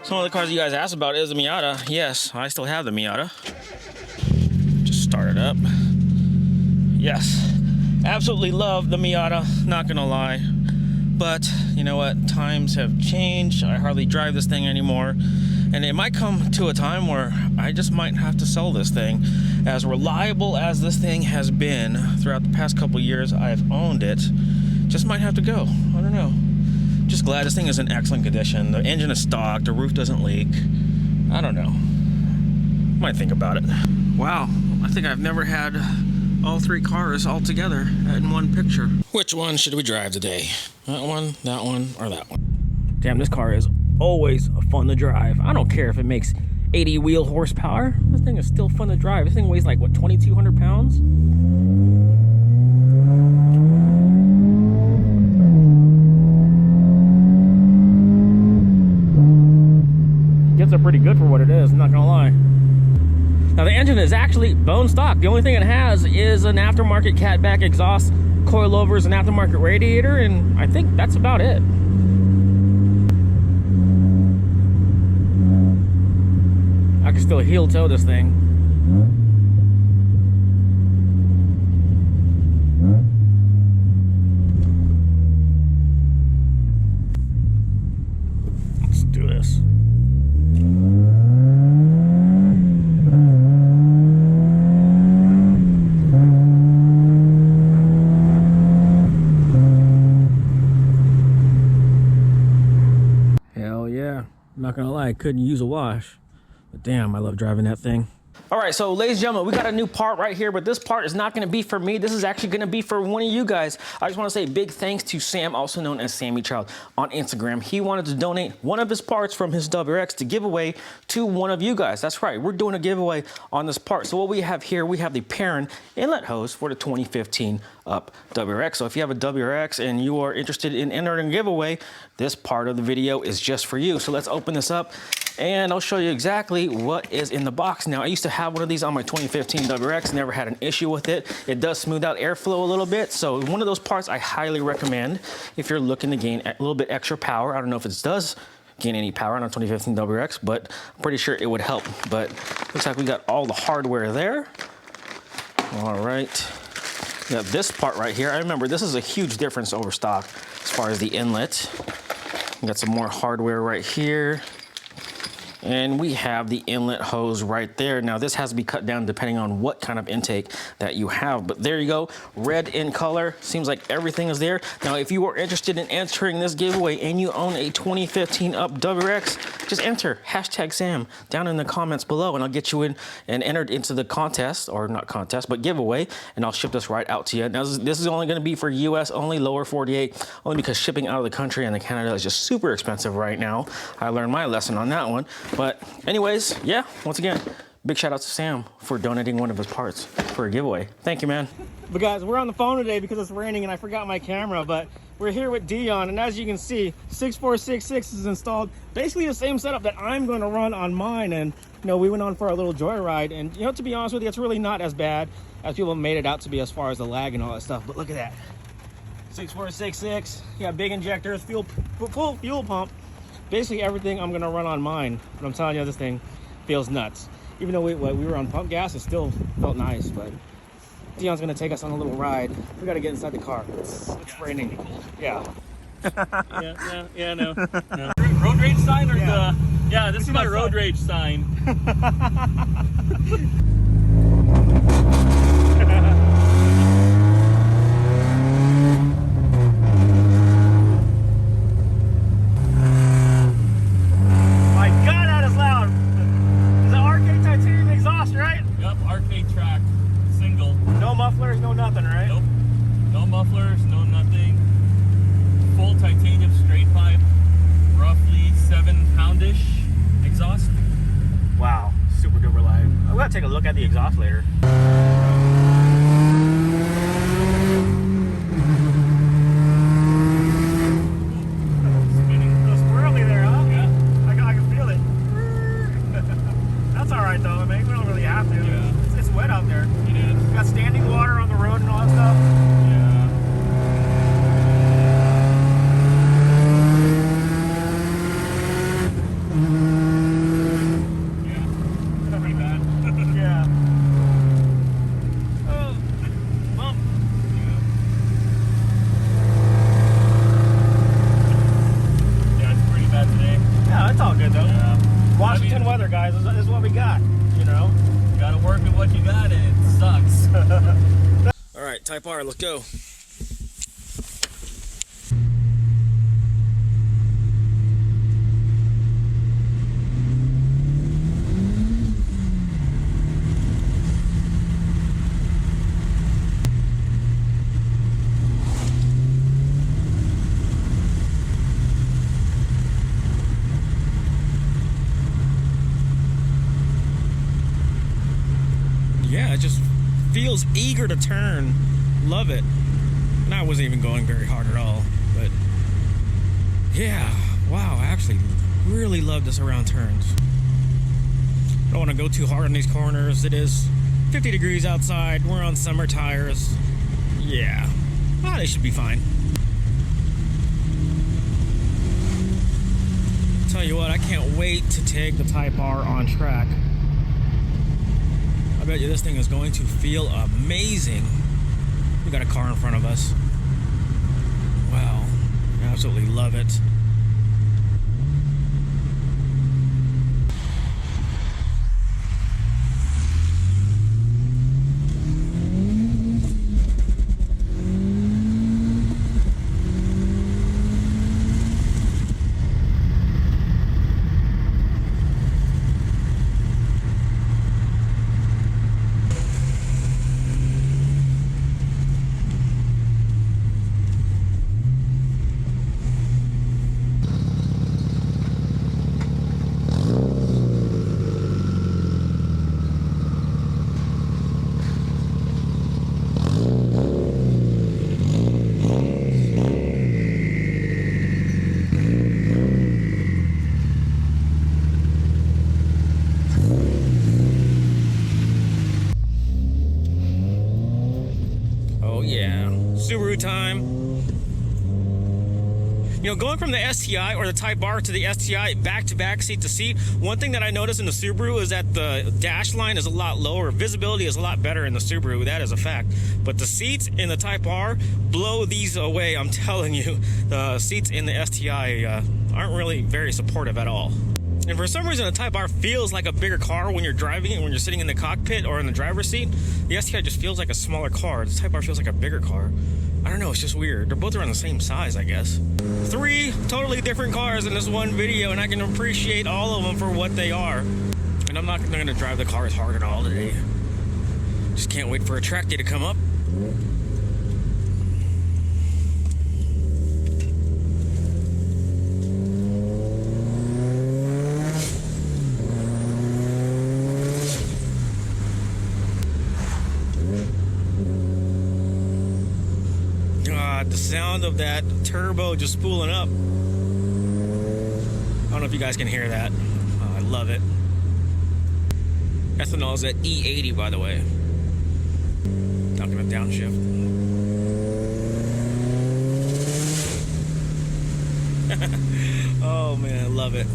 So one of the cars you guys asked about is the Miata. Yes, I still have the Miata. Just start it up. Yes, absolutely love the Miata, not gonna lie. But you know what, times have changed. I hardly drive this thing anymore. And it might come to a time where I just might have to sell this thing. As reliable as this thing has been throughout the past couple years I've owned it, just might have to go. I don't know. Just glad this thing is in excellent condition. The engine is stock, the roof doesn't leak. I don't know. Might think about it. Wow, I think I've never had all three cars all together in one picture. Which one should we drive today? That one, or that one? Damn, this car is always fun to drive. I don't care if it makes 80 wheel horsepower. This thing is still fun to drive. This thing weighs like, what, 2,200 pounds? Gets up pretty good for what it is, I'm not gonna lie. Now the engine is actually bone stock. The only thing it has is an aftermarket catback exhaust, coilovers, an aftermarket radiator, and I think that's about it. I can still heel toe this thing. Let's do this. Hell yeah. I'm not gonna lie, I couldn't use a wash. But damn, I love driving that thing. All right, so ladies and gentlemen, we got a new part right here, but this part is not gonna be for me. This is actually gonna be for one of you guys. I just wanna say big thanks to Sam, also known as Sammy Child on Instagram. He wanted to donate one of his parts from his WRX to give away to one of you guys. That's right, we're doing a giveaway on this part. So what we have here, we have the Perrin inlet hose for the 2015 Up WRX. So if you have a WRX and you are interested in entering a giveaway, this part of the video is just for you. So let's open this up and I'll show you exactly what is in the box. Now, I used to have one of these on my 2015 WRX, never had an issue with it. It does smooth out airflow a little bit. So one of those parts I highly recommend if you're looking to gain a little bit extra power. I don't know if it does gain any power on a 2015 WRX, but I'm pretty sure it would help. But looks like we got all the hardware there. All right. We got this part right here. I remember this is a huge difference over stock as far as the inlet. We got some more hardware right here. And we have the inlet hose right there. Now this has to be cut down depending on what kind of intake that you have. But there you go, red in color. Seems like everything is there. Now if you are interested in entering this giveaway and you own a 2015 Up WRX, just enter #Sam down in the comments below and I'll get you in and entered into the contest, or not contest, but giveaway, and I'll ship this right out to you. Now this is only gonna be for US only, lower 48, only because shipping out of the country and Canada is just super expensive right now. I learned my lesson on that one. But anyways, yeah, once again, big shout out to Sam for donating one of his parts for a giveaway. Thank you, man. But guys, we're on the phone today because it's raining and I forgot my camera, but we're here with Dion, and as you can see, 6466 is installed. Basically the same setup that I'm going to run on mine, and you know, we went on for a little joyride, and you know, to be honest with you, it's really not as bad as people made it out to be as far as the lag and all that stuff. But look at that. 6466, you got big injectors, full fuel pump. Basically everything I'm gonna run on mine, but I'm telling you, this thing feels nuts. Even though we were on pump gas, it still felt nice. But Dion's gonna take us on a little ride. We gotta get inside the car. It's raining. Yeah. yeah, no. Road rage sign or yeah, this is my road rage sign. Mufflers, no nothing, right? Nope. No mufflers, no nothing. Full titanium straight pipe. Roughly 7-poundish exhaust. Wow, super duper light. I'm gonna take a look at the exhaust later. Spinning. A little squirrely there, huh? Yeah. I can feel it. That's alright though, I mean, we don't really have to. Yeah. It's wet out there. It is. We got standing water on the road and all that stuff. Yeah. Yeah. Pretty bad. Yeah. Oh, bump. Yeah, it's pretty bad today. Yeah, it's all good though. Yeah. Washington weather, guys, is what we got, you know? You gotta work with what you got and it sucks. All right, Type R, let's go. Yeah, it just feels eager to turn. Love it. And I wasn't even going very hard at all, but yeah, wow, I actually really love this around turns. Don't want to go too hard on these corners. It is 50 degrees outside. We're on summer tires. Yeah, well, they should be fine. Tell you what, I can't wait to take the Type R on track. I bet you this thing is going to feel amazing. We got a car in front of us. Wow, I absolutely love it. Subaru time. You know, going from the STI or the Type R to the STI, back to back, seat to seat, one thing that I noticed in the Subaru is that the dash line is a lot lower. Visibility is a lot better in the Subaru. That is a fact. But the seats in the Type R blow these away. I'm telling you, the seats in the STI aren't really very supportive at all. And for some reason, the Type R feels like a bigger car when you're driving it, when you're sitting in the cockpit or in the driver's seat. The STI just feels like a smaller car. The Type R feels like a bigger car. I don't know, it's just weird. They're both around the same size, I guess. 3 totally different cars in this one video, and I can appreciate all of them for what they are. And I'm not going to drive the cars hard at all today. Just can't wait for a track day to come up. The sound of that turbo just spooling up. I don't know if you guys can hear that. Oh, I love it. Ethanol is at E80, by the way. Talking about downshift. Oh man, I love it.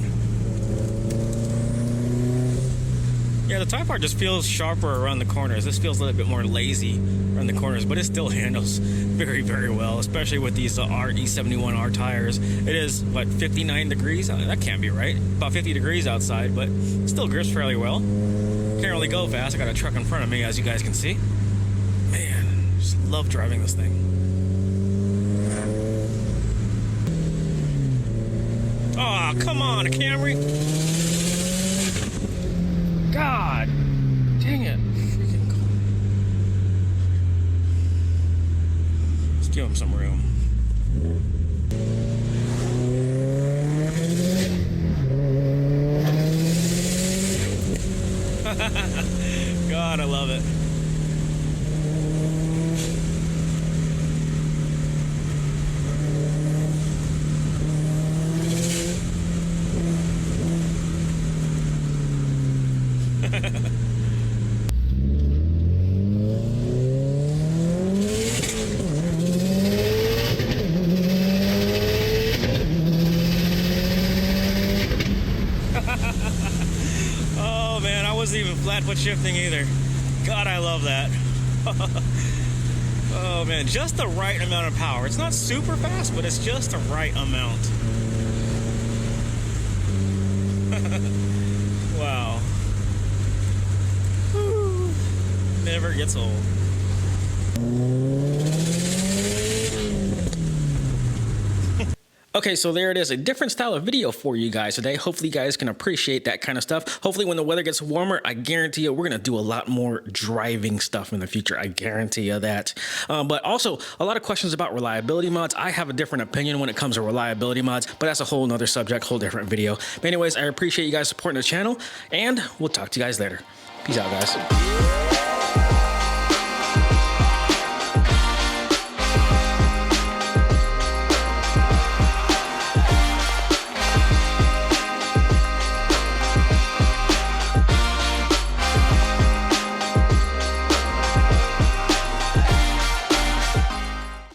Yeah, the Type R just feels sharper around the corners. This feels a little bit more lazy around the corners, but it still handles very, very well, especially with these RE71R tires. It is, what, 59 degrees? That can't be right. About 50 degrees outside, but it still grips fairly well. Can't really go fast. I got a truck in front of me, as you guys can see. Man, just love driving this thing. Aw, oh, come on, a Camry. God, dang it. Freaking cool. Let's give him some room. God, I love it. wasn't even flat foot shifting either. God, I love that. Oh man, just the right amount of power. It's not super fast, but it's just the right amount. Wow. Whew. Never gets old. Okay, so there it is, a different style of video for you guys today. Hopefully you guys can appreciate that kind of stuff. Hopefully when the weather gets warmer, I guarantee you we're gonna do a lot more driving stuff in the future. I guarantee you that. But also a lot of questions about reliability mods. I have a different opinion when it comes to reliability mods, but that's a whole nother subject, whole different video. But anyways, I appreciate you guys supporting the channel, and we'll talk to you guys later. Peace out, guys.